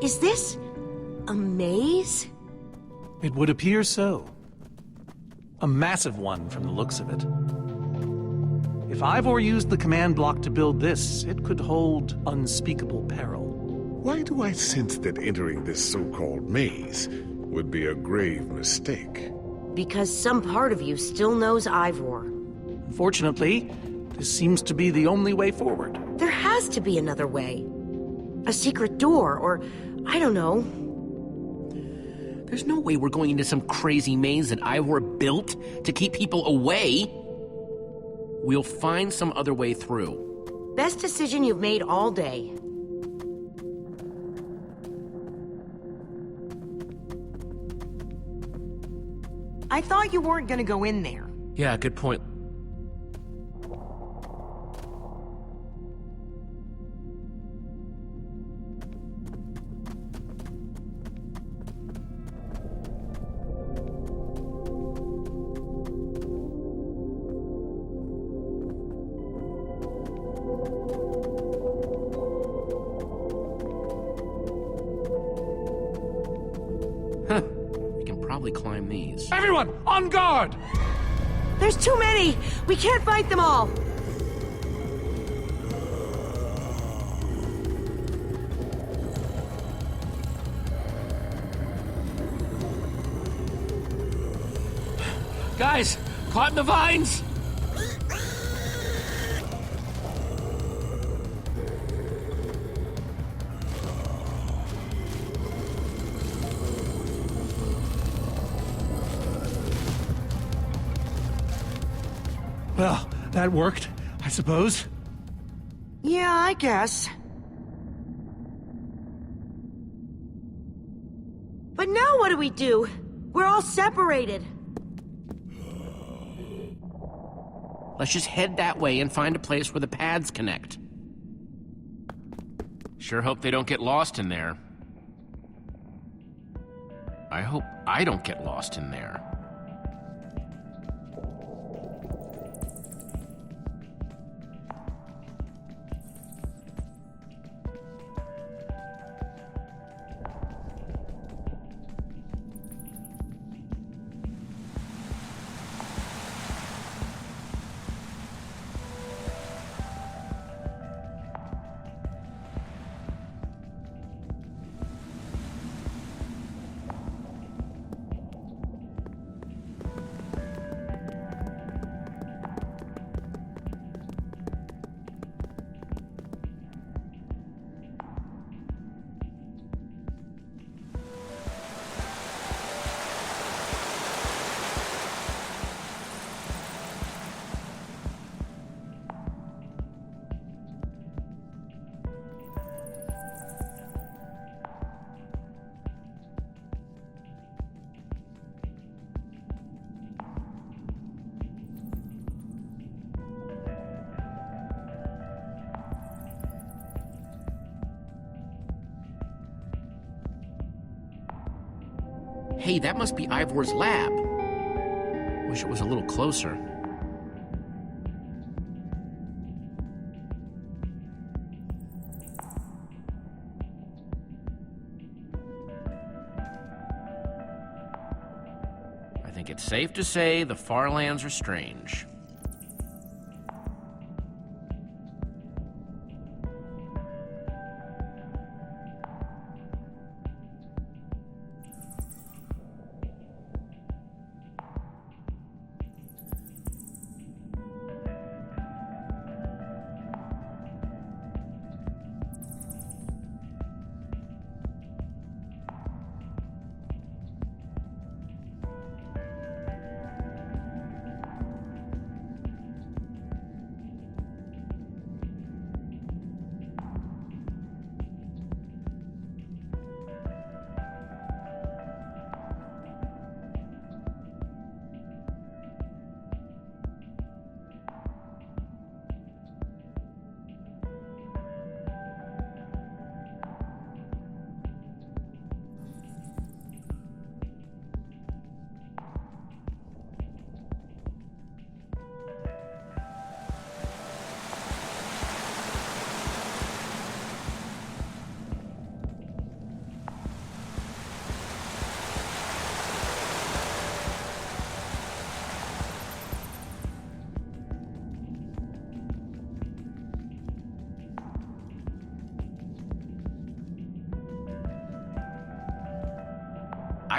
Is this a maze? It would appear so. A massive one from the looks of it. If Ivor used the command block to build this, it could hold unspeakable peril. Why do I sense that entering this so-called maze would be a grave mistake? Because some part of you still knows Ivor. Unfortunately, this seems to be the only way forward. There has to be another way. A secret door, or I don't know. There's no way we're going into some crazy maze that Ivor built to keep people away. We'll find some other way through. Best decision you've made all day. I thought you weren't gonna go in there. Yeah, good point. Huh. We can probably climb these. Everyone, on guard! There's too many! We can't fight them all! Guys, caught in the vines! Well, that worked, I suppose. Yeah, I guess. But now what do we do? We're all separated. Let's just head that way and find a place where the paths connect. Sure hope they don't get lost in there. I hope I don't get lost in there. Hey, that must be Ivor's lab. Wish it was a little closer. I think it's safe to say the far lands are strange.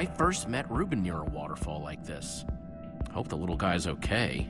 I first met Reuben near a waterfall like this. Hope the little guy's okay.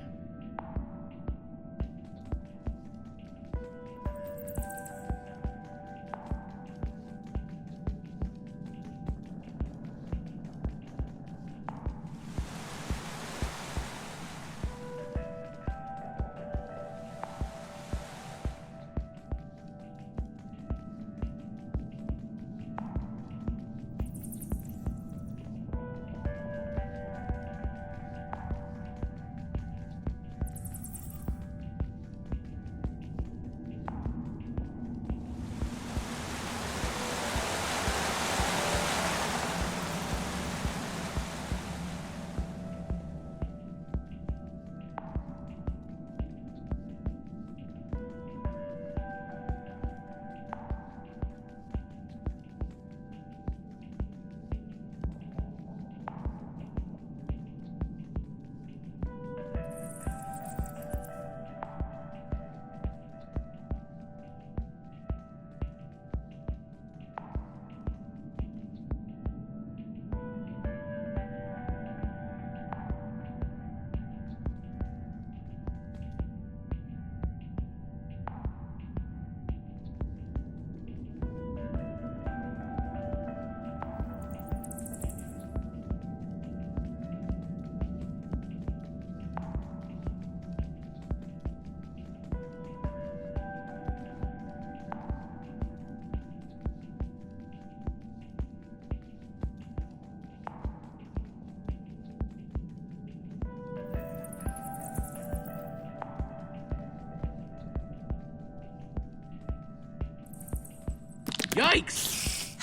Yikes!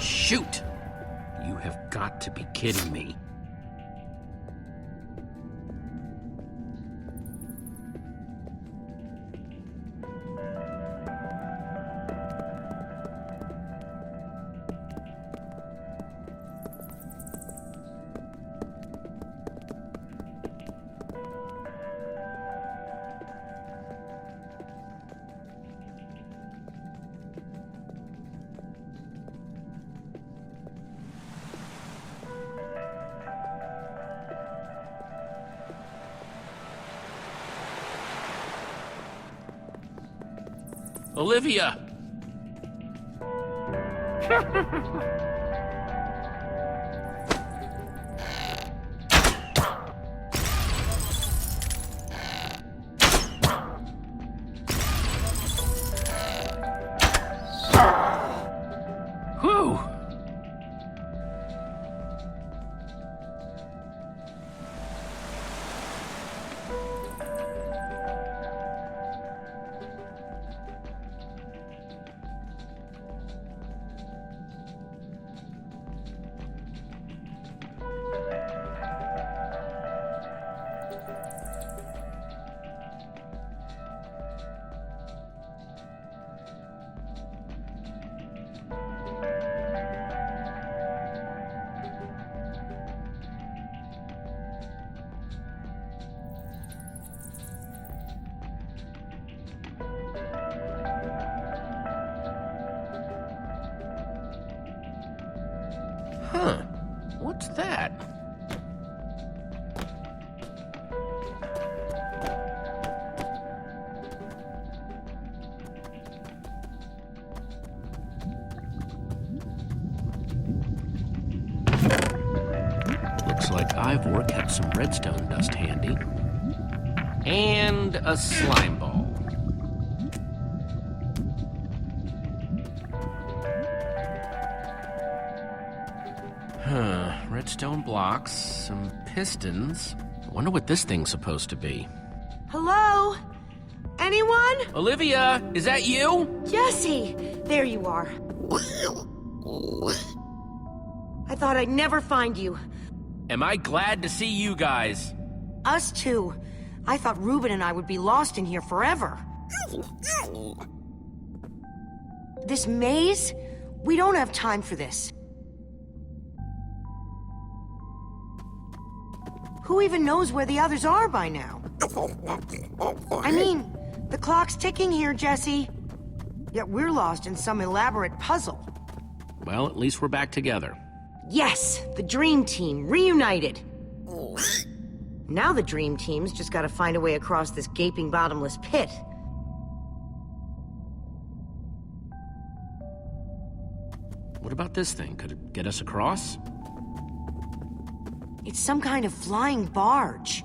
Shoot! You have got to be kidding me. Olivia! Whew! Huh. What's that? Looks like Ivor kept some redstone dust handy. And a slime ball. Redstone blocks, some pistons. I wonder what this thing's supposed to be. Hello? Anyone? Olivia, is that you? Jesse! There you are. I thought I'd never find you. Am I glad to see you guys? Us too. I thought Reuben and I would be lost in here forever. This maze? We don't have time for this. Who even knows where the others are by now? I mean, the clock's ticking here, Jesse. Yet we're lost in some elaborate puzzle. Well, at least we're back together. Yes, the Dream Team, reunited. Now the Dream Team's just gotta find a way across this gaping bottomless pit. What about this thing? Could it get us across? It's some kind of flying barge.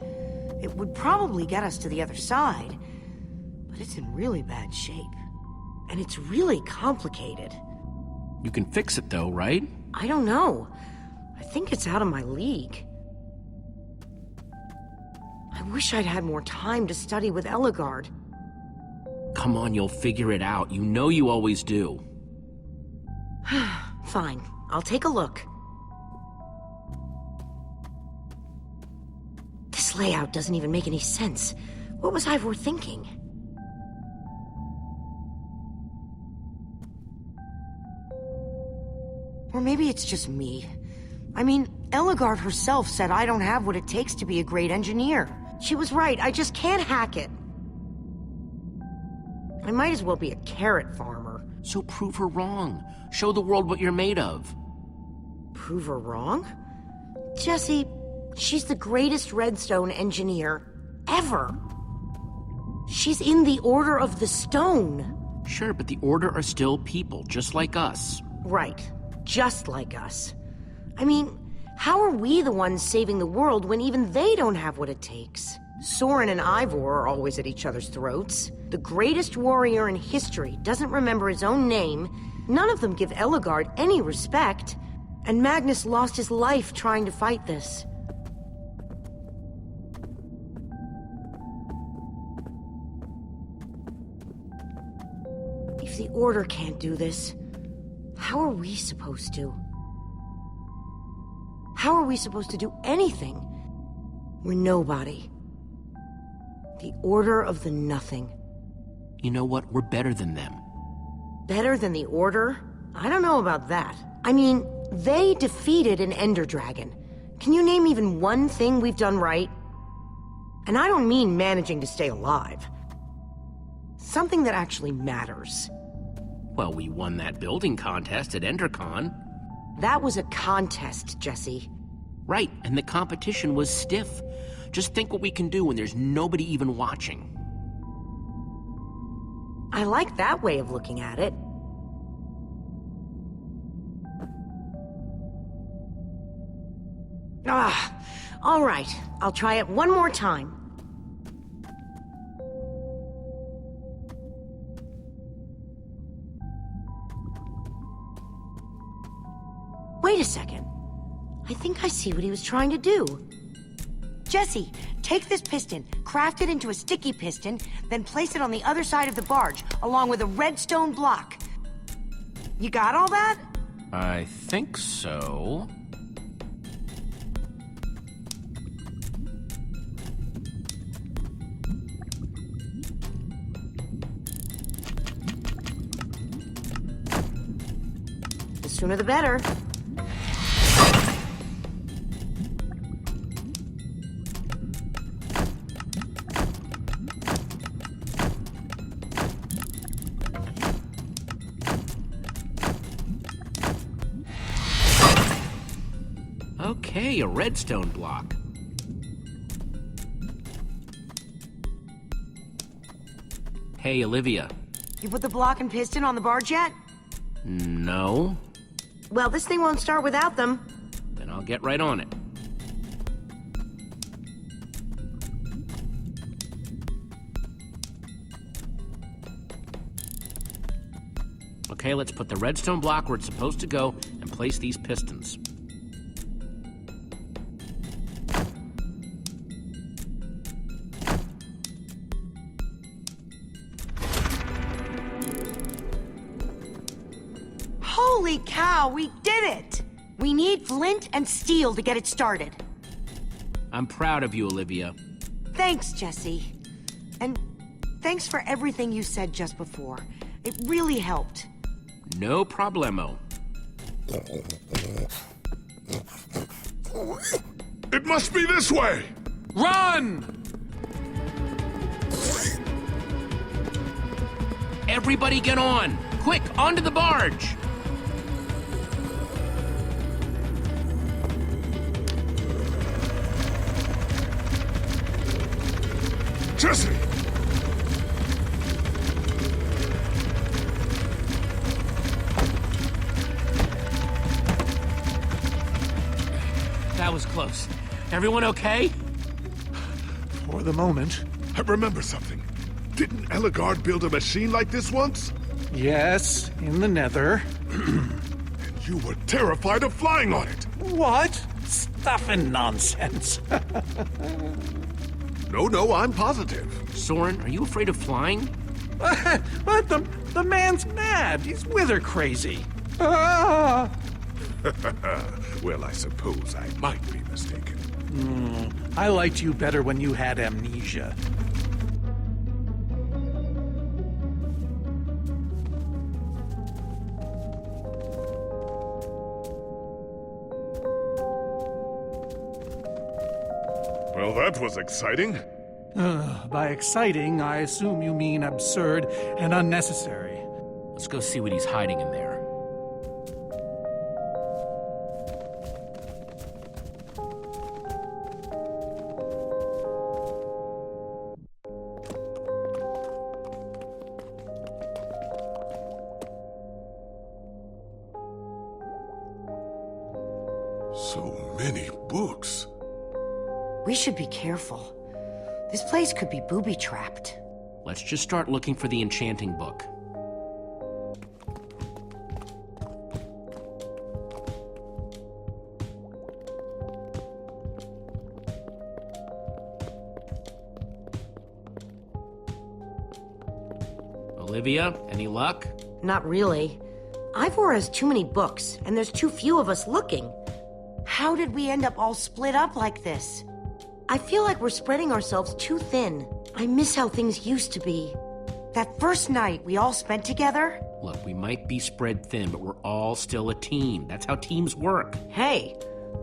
It would probably get us to the other side. But it's in really bad shape. And it's really complicated. You can fix it though, right? I don't know. I think it's out of my league. I wish I'd had more time to study with Eligard. Come on, you'll figure it out. You know you always do. Fine, I'll take a look. This layout doesn't even make any sense. What was Ivor thinking? Or maybe it's just me. I mean, Eligard herself said I don't have what it takes to be a great engineer. She was right, I just can't hack it. I might as well be a carrot farmer. So prove her wrong. Show the world what you're made of. Prove her wrong? Jesse, she's the greatest redstone engineer ever. She's in the Order of the Stone. Sure, but the Order are still people, just like us. Right, just like us. I mean, how are we the ones saving the world when even they don't have what it takes? Soren and Ivor are always at each other's throats. The greatest warrior in history doesn't remember his own name. None of them give Eligard any respect. And Magnus lost his life trying to fight this. If the Order can't do this, how are we supposed to? How are we supposed to do anything? We're nobody. The Order of the Nothing. You know what? We're better than them. Better than the Order? I don't know about that. I mean, they defeated an Ender Dragon. Can you name even one thing we've done right? And I don't mean managing to stay alive. Something that actually matters. Well, we won that building contest at EnderCon. That was a contest, Jesse. Right, and the competition was stiff. Just think what we can do when there's nobody even watching. I like that way of looking at it. All right. I'll try it one more time. Wait a second. I think I see what he was trying to do. Jesse, take this piston, craft it into a sticky piston, then place it on the other side of the barge, along with a redstone block. You got all that? I think so. The sooner the better. Okay, a redstone block. Hey, Olivia. You put the block and piston on the barge yet? No? Well, this thing won't start without them. Then I'll get right on it. Okay, let's put the redstone block where it's supposed to go and place these pistons. Holy cow, we did it! We need flint and steel to get it started. I'm proud of you, Olivia. Thanks, Jesse. And thanks for everything you said just before. It really helped. No problemo. It must be this way! Run! Everybody get on! Quick, onto the barge! Jesse! That was close. Everyone okay? For the moment. I remember something. Didn't Eligard build a machine like this once? Yes, in the nether. And you were terrified of flying on it! What? Stuff and nonsense. No, I'm positive. Soren, are you afraid of flying? But the man's mad. He's wither crazy. Ah! Well, I suppose I might be mistaken. I liked you better when you had amnesia. Well, that was exciting. By exciting, I assume you mean absurd and unnecessary. Let's go see what he's hiding in there. So many books. We should be careful. This place could be booby-trapped. Let's just start looking for the enchanting book. Olivia, any luck? Not really. Ivor has too many books, and there's too few of us looking. How did we end up all split up like this? I feel like we're spreading ourselves too thin. I miss how things used to be. That first night we all spent together. Look, we might be spread thin, but we're all still a team. That's how teams work. Hey,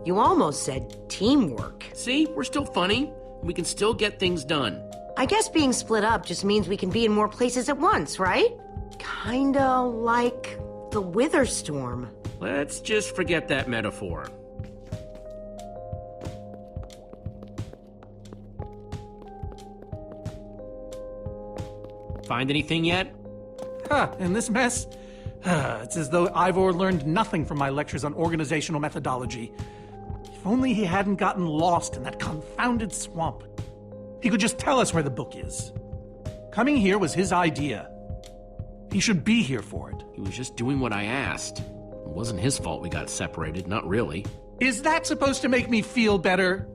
you almost said teamwork. See, we're still funny. We can still get things done. I guess being split up just means we can be in more places at once, right? Kinda like the Wither Storm. Let's just forget that metaphor. Find anything yet? In this mess? It's as though Ivor learned nothing from my lectures on organizational methodology. If only he hadn't gotten lost in that confounded swamp. He could just tell us where the book is. Coming here was his idea. He should be here for it. He was just doing what I asked. It wasn't his fault we got separated, not really. Is that supposed to make me feel better?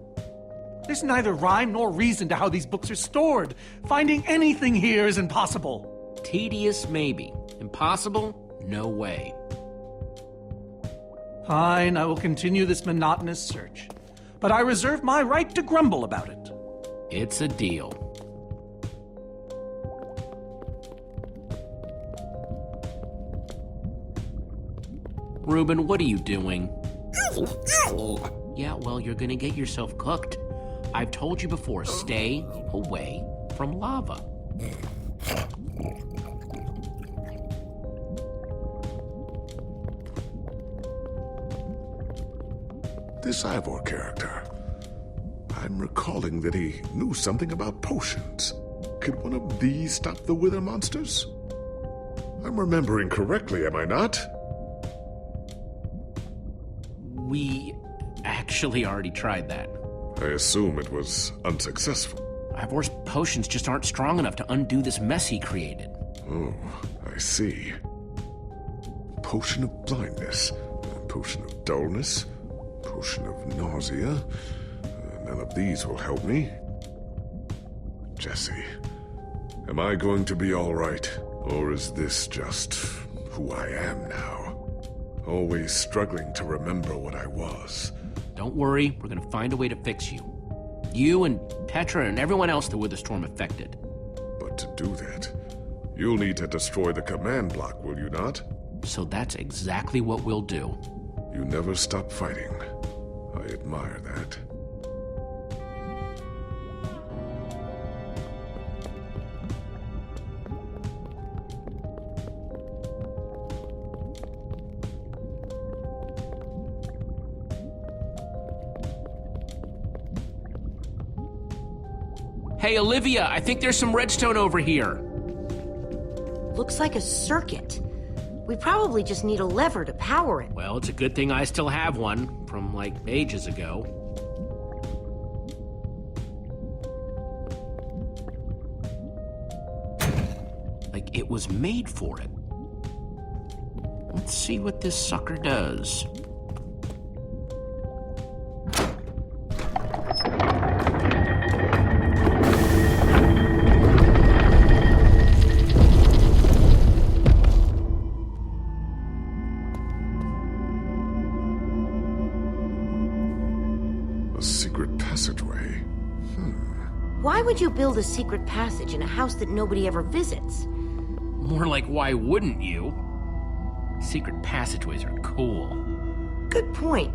There's neither rhyme nor reason to how these books are stored. Finding anything here is impossible. Tedious, maybe. Impossible? No way. Fine, I will continue this monotonous search. But I reserve my right to grumble about it. It's a deal. Reuben, what are you doing? Yeah, well, you're gonna get yourself cooked. I've told you before, stay away from lava. This Ivor character. I'm recalling that he knew something about potions. Could one of these stop the wither monsters? I'm remembering correctly, am I not? We actually already tried that. I assume it was unsuccessful. Ivor's potions just aren't strong enough to undo this mess he created. Oh, I see. Potion of blindness, potion of dullness, potion of nausea. None of these will help me. Jesse, am I going to be all right? Or is this just who I am now? Always struggling to remember what I was. Don't worry, we're gonna find a way to fix you. You and Petra and everyone else that Wither Storm affected. But to do that, you'll need to destroy the command block, will you not? So that's exactly what we'll do. You never stop fighting. I admire that. Hey, Olivia, I think there's some redstone over here. Looks like a circuit. We probably just need a lever to power it. Well, it's a good thing I still have one from, like, ages ago. Like it was made for it. Let's see what this sucker does. A secret passageway. Why would you build a secret passage in a house that nobody ever visits? More like, why wouldn't you? Secret passageways are cool. Good point.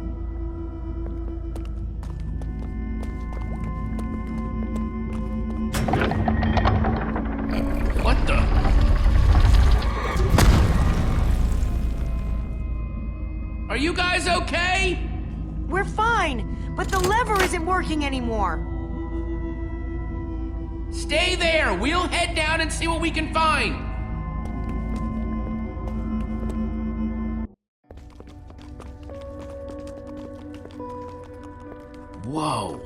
What the? Are you guys okay? We're fine, but the lever isn't working anymore. Stay there. We'll head down and see what we can find. Whoa.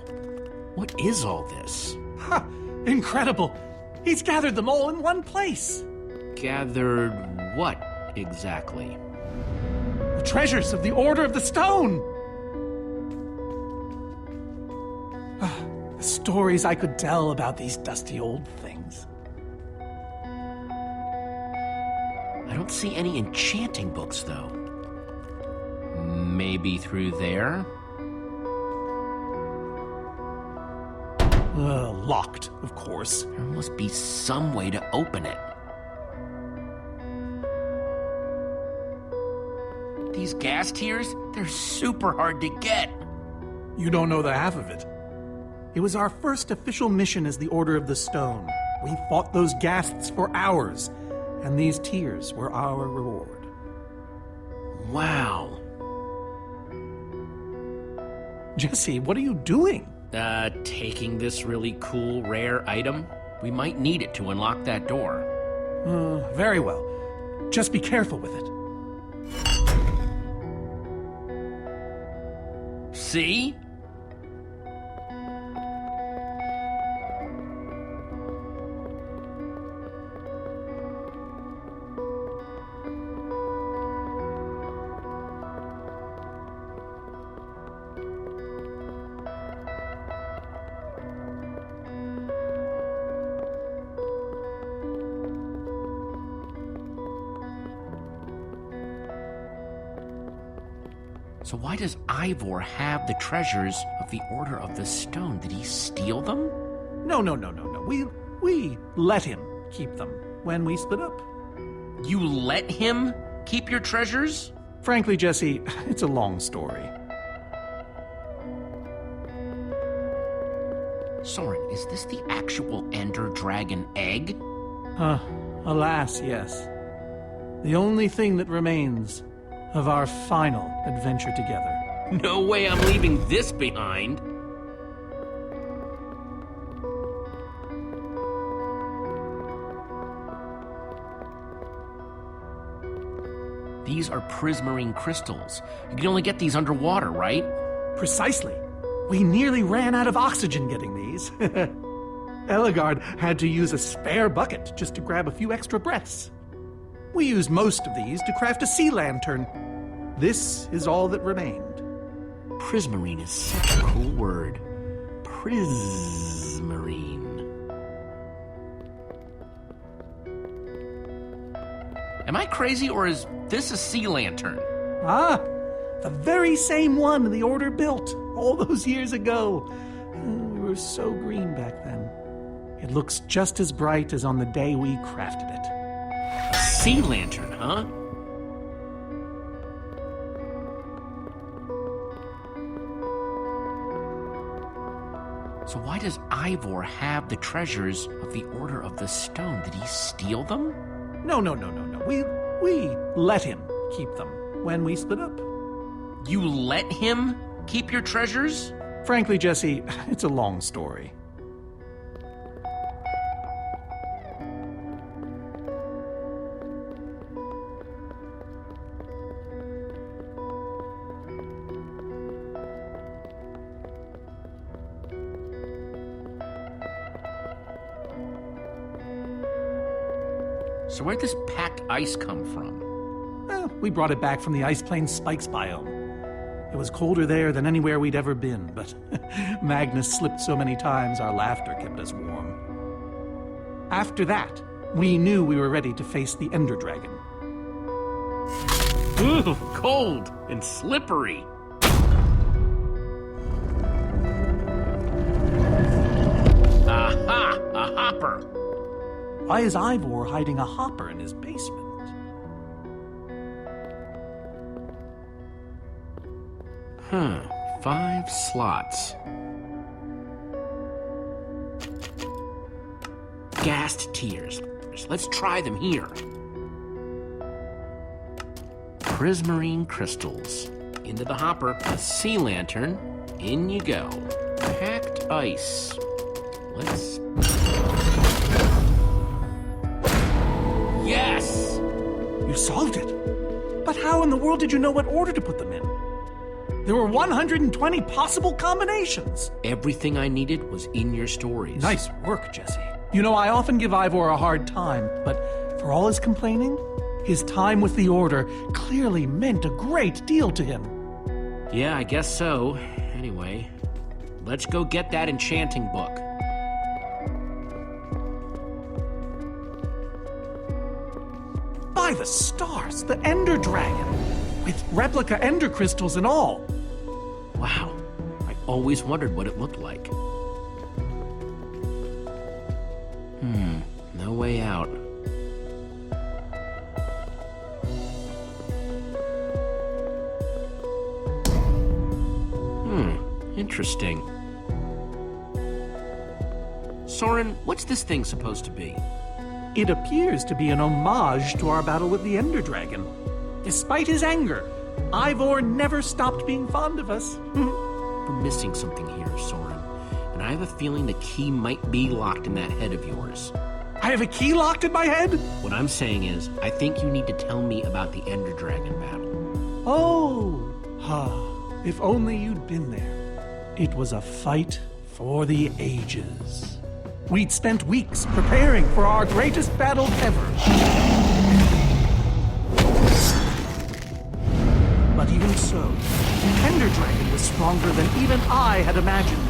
What is all this? Ha! Incredible! He's gathered them all in one place. Gathered what exactly? The treasures of the Order of the Stone. The stories I could tell about these dusty old things. I don't see any enchanting books, though. Maybe through there? Locked, of course. There must be some way to open it. These gas tiers, they're super hard to get. You don't know the half of it. It was our first official mission as the Order of the Stone. We fought those ghasts for hours, and these tears were our reward. Wow. Jesse, what are you doing? Taking this really cool, rare item. We might need it to unlock that door. Very well. Just be careful with it. See? So why does Ivor have the treasures of the Order of the Stone? Did he steal them? No. We let him keep them when we split up. You let him keep your treasures? Frankly, Jesse, it's a long story. Soren, is this the actual Ender Dragon egg? Alas, yes. The only thing that remains of our final adventure together. No way I'm leaving this behind. These are prismarine crystals. You can only get these underwater, right? Precisely. We nearly ran out of oxygen getting these. Eligard had to use a spare bucket just to grab a few extra breaths. We used most of these to craft a sea lantern. This is all that remained. Prismarine is such a cool word. Prismarine. Am I crazy, or is this a sea lantern? Ah, the very same one the Order built all those years ago. We were so green back then. It looks just as bright as on the day we crafted it. A sea lantern, huh? So why does Ivor have the treasures of the Order of the Stone? Did he steal them? No. We let him keep them when we split up. You let him keep your treasures? Frankly, Jesse, it's a long story. So where'd this packed ice come from? Well, we brought it back from the Ice Plains Spikes biome. It was colder there than anywhere we'd ever been, but Magnus slipped so many times our laughter kept us warm. After that, we knew we were ready to face the Ender Dragon. Ooh, cold and slippery. Aha! A hopper! Why is Ivor hiding a hopper in his basement? 5 slots. Gassed tears. Let's try them here. Prismarine crystals. Into the hopper. A sea lantern. In you go. Packed ice. Let's... Yes! You solved it. But how in the world did you know what order to put them in? There were 120 possible combinations. Everything I needed was in your stories. Nice work, Jesse. You know, I often give Ivor a hard time, but for all his complaining, his time with the Order clearly meant a great deal to him. Yeah, I guess so. Anyway, let's go get that enchanting book. By the stars, the Ender Dragon, with replica Ender crystals and all. Wow, I always wondered what it looked like. No way out. Interesting. Soren, what's this thing supposed to be? It appears to be an homage to our battle with the Ender Dragon. Despite his anger, Ivor never stopped being fond of us. We're missing something here, Soren. And I have a feeling the key might be locked in that head of yours. I have a key locked in my head? What I'm saying is, I think you need to tell me about the Ender Dragon battle. Oh, if only you'd been there. It was a fight for the ages. We'd spent weeks preparing for our greatest battle ever. But even so, the Ender Dragon was stronger than even I had imagined.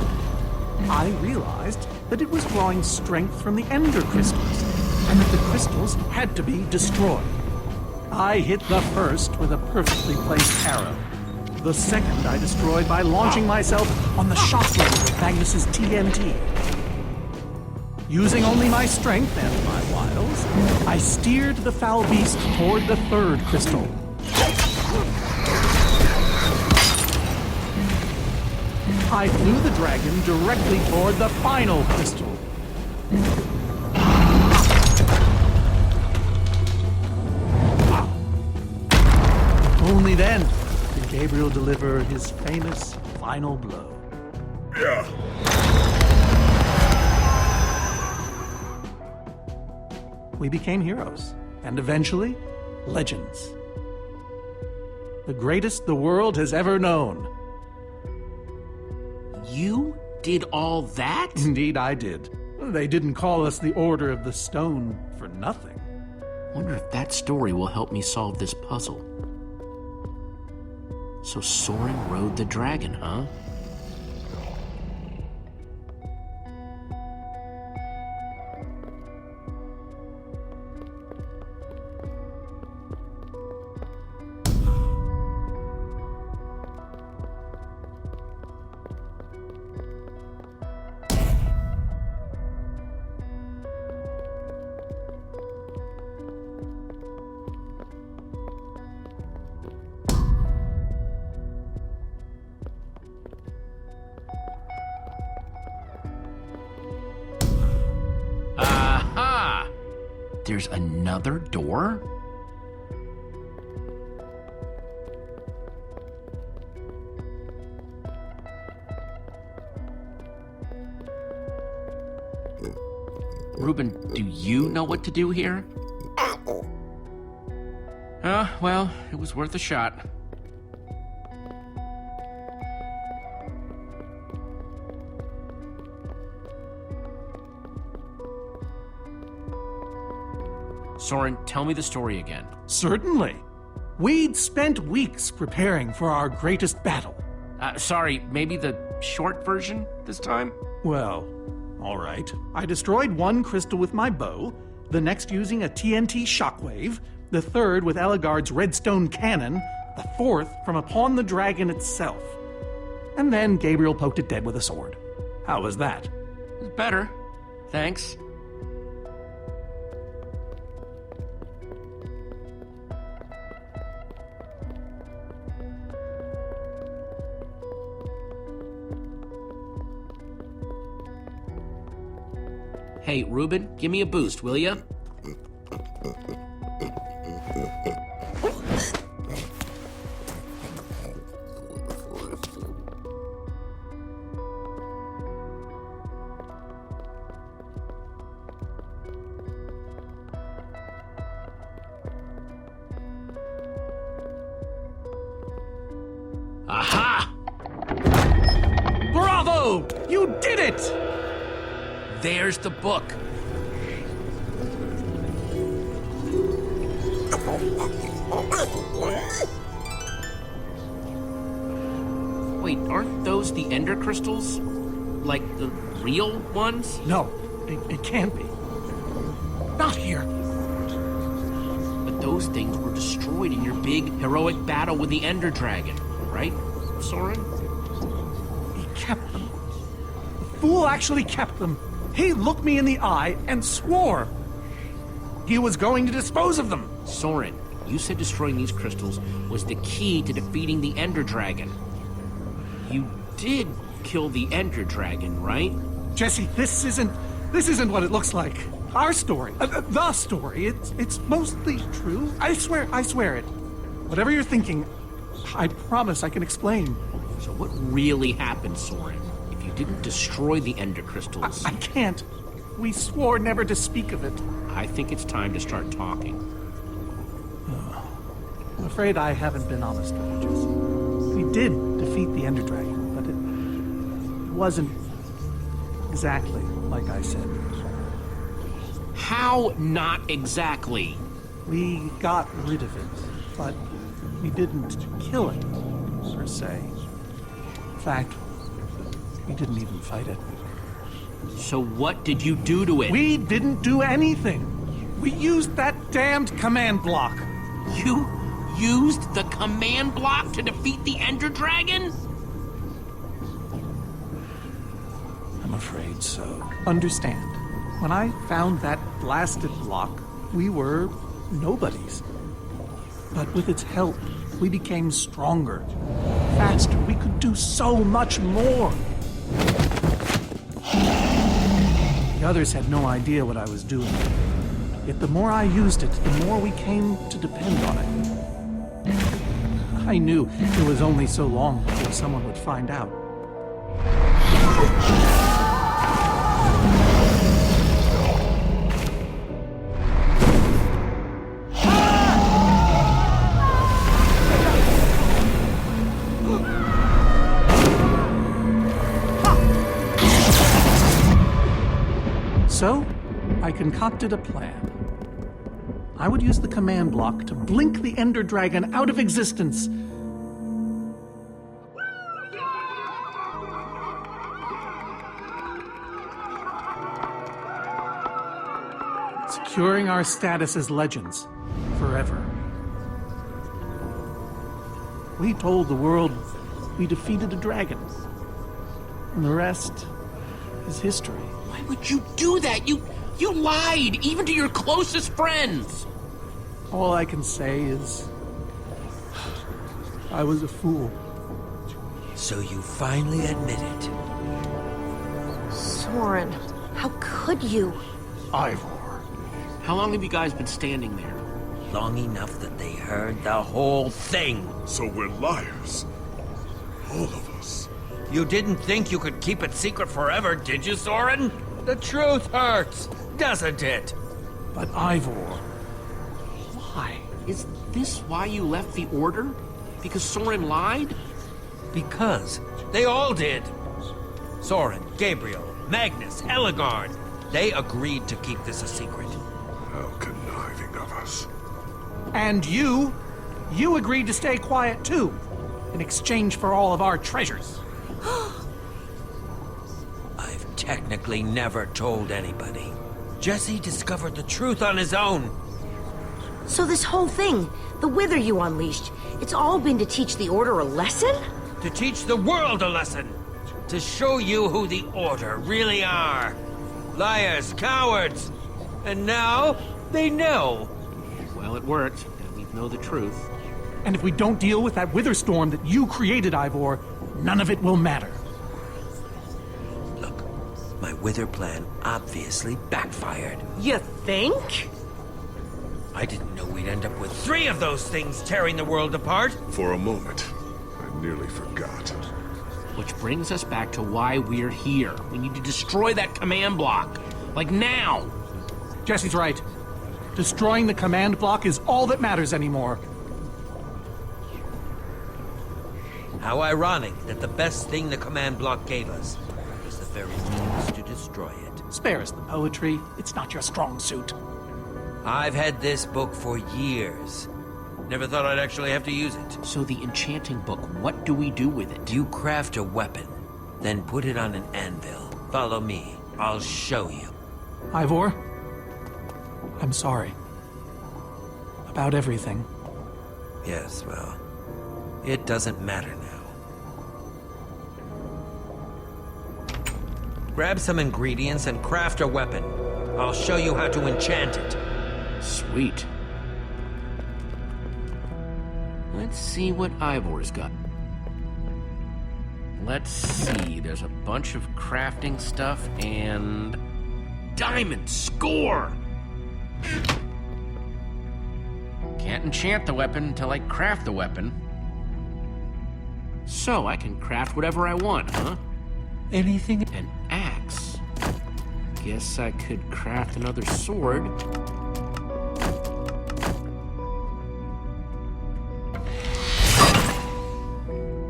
I realized that it was drawing strength from the Ender crystals, and that the crystals had to be destroyed. I hit the first with a perfectly placed arrow. The second I destroyed by launching myself on the shockwave of Magnus's TNT. Using only my strength and my wiles, I steered the foul beast toward the third crystal. I flew the dragon directly toward the final crystal. Only then did Gabriel deliver his famous final blow. Yeah. We became heroes, and eventually, legends. The greatest the world has ever known. You did all that? Indeed, I did. They didn't call us the Order of the Stone for nothing. Wonder if that story will help me solve this puzzle. So Soren rode the dragon, huh? Aha! There's another door? Reuben, do you know what to do here? Well, it was worth a shot. Soren, tell me the story again. Certainly. We'd spent weeks preparing for our greatest battle. Sorry, maybe the short version this time? Well, all right. I destroyed one crystal with my bow, the next using a TNT shockwave, the third with Eligard's redstone cannon, the fourth from upon the dragon itself. And then Gabriel poked it dead with a sword. How was that? It's better. Thanks. Hey, Ruben, give me a boost, will ya? Aha! Bravo! You did it! There's the book. Wait, aren't those the ender crystals? Like the real ones? No, it can't be. Not here. But those things were destroyed in your big, heroic battle with the ender dragon, right, Soren? He kept them. The fool actually kept them. He looked me in the eye and swore he was going to dispose of them. Soren, you said destroying these crystals was the key to defeating the ender dragon. You did kill the ender dragon, right? Jesse, this isn't what it looks like. Our story, the story, it's mostly true. I swear it. Whatever you're thinking, I promise I can explain. So what really happened, Soren? If you didn't destroy the ender crystals... I can't. We swore never to speak of it. I think it's time to start talking. I'm afraid I haven't been honest with you, Jesse. We did defeat the ender dragon, but it wasn't exactly like I said. How not exactly? We got rid of it, but we didn't kill it, per se. In fact, we didn't even fight it. So what did you do to it? We didn't do anything. We used that damned command block. You used the command block to defeat the ender dragon? I'm afraid so. Understand, when I found that blasted block, we were nobodies. But with its help, we became stronger, faster. We could do so much more. The others had no idea what I was doing. Yet the more I used it, the more we came to depend on it. I knew it was only so long before someone would find out. So, I concocted a plan. I would use the command block to blink the Ender Dragon out of existence. Securing our status as legends forever. We told the world we defeated a dragon. And the rest is history. Why would you do that? You lied, even to your closest friends. All I can say is, I was a fool. So you finally admit it. Soren, how could you? Ivor. How long have you guys been standing there? Long enough that they heard the whole thing. So we're liars. All of us. You didn't think you could keep it secret forever, did you, Soren? The truth hurts, doesn't it? But Ivor, why? Is this why you left the Order? Because Soren lied? Because they all did. Soren, Gabriel, Magnus, Eligard. They agreed to keep this a secret. How can I anything of us. And you agreed to stay quiet too, in exchange for all of our treasures. I've technically never told anybody. Jesse discovered the truth on his own. So this whole thing, the Wither you unleashed, it's all been to teach the Order a lesson? To teach the world a lesson. To show you who the Order really are. Liars, cowards. And now, they know. Well, it worked. Now we know the truth. And if we don't deal with that Wither storm that you created, Ivor, none of it will matter. Look, my Wither plan obviously backfired. You think? I didn't know we'd end up with 3 of those things tearing the world apart. For a moment, I nearly forgot. Which brings us back to why we're here. We need to destroy that command block. Like now. Jesse's right. Destroying the command block is all that matters anymore. How ironic that the best thing the command block gave us was the very means to destroy it. Spare us the poetry. It's not your strong suit. I've had this book for years. Never thought I'd actually have to use it. So the enchanting book, what do we do with it? You craft a weapon, then put it on an anvil. Follow me. I'll show you. Ivor, I'm sorry. About everything. Yes, well, it doesn't matter now. Grab some ingredients and craft a weapon. I'll show you how to enchant it. Sweet. Let's see what Ivor's got. Let's see, there's a bunch of crafting stuff and... Diamond score! Can't enchant the weapon until I craft the weapon. So I can craft whatever I want, huh? Anything? An axe. Guess I could craft another sword.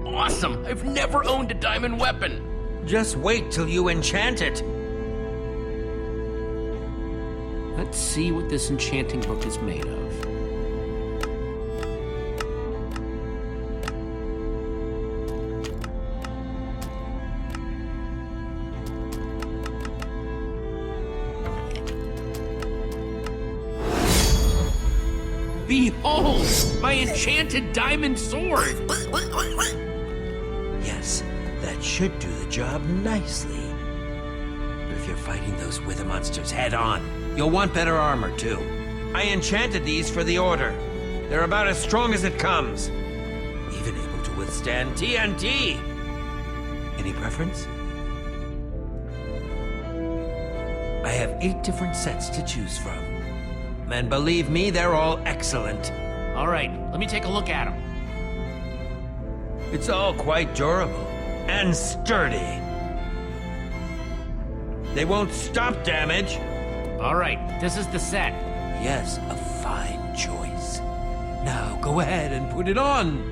Awesome! I've never owned a diamond weapon! Just wait till you enchant it. Let's see what this enchanting book is made of. Behold! My enchanted diamond sword! Yes, that should do the job nicely. But if you're fighting those Wither monsters head on, you'll want better armor, too. I enchanted these for the Order. They're about as strong as it comes. Even able to withstand TNT. Any preference? I have 8 different sets to choose from. And believe me, they're all excellent. All right, let me take a look at them. It's all quite durable and sturdy. They won't stop damage. All right, this is the set. Yes, a fine choice. Now go ahead and put it on.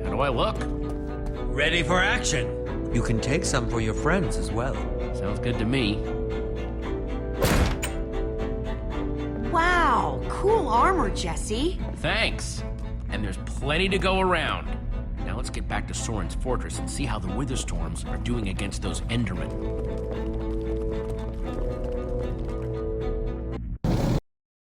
How do I look? Ready for action. You can take some for your friends as well. Sounds good to me. Wow, cool armor, Jesse. Thanks. And there's plenty to go around. Now let's get back to Soren's fortress and see how the Wither Storms are doing against those Endermen.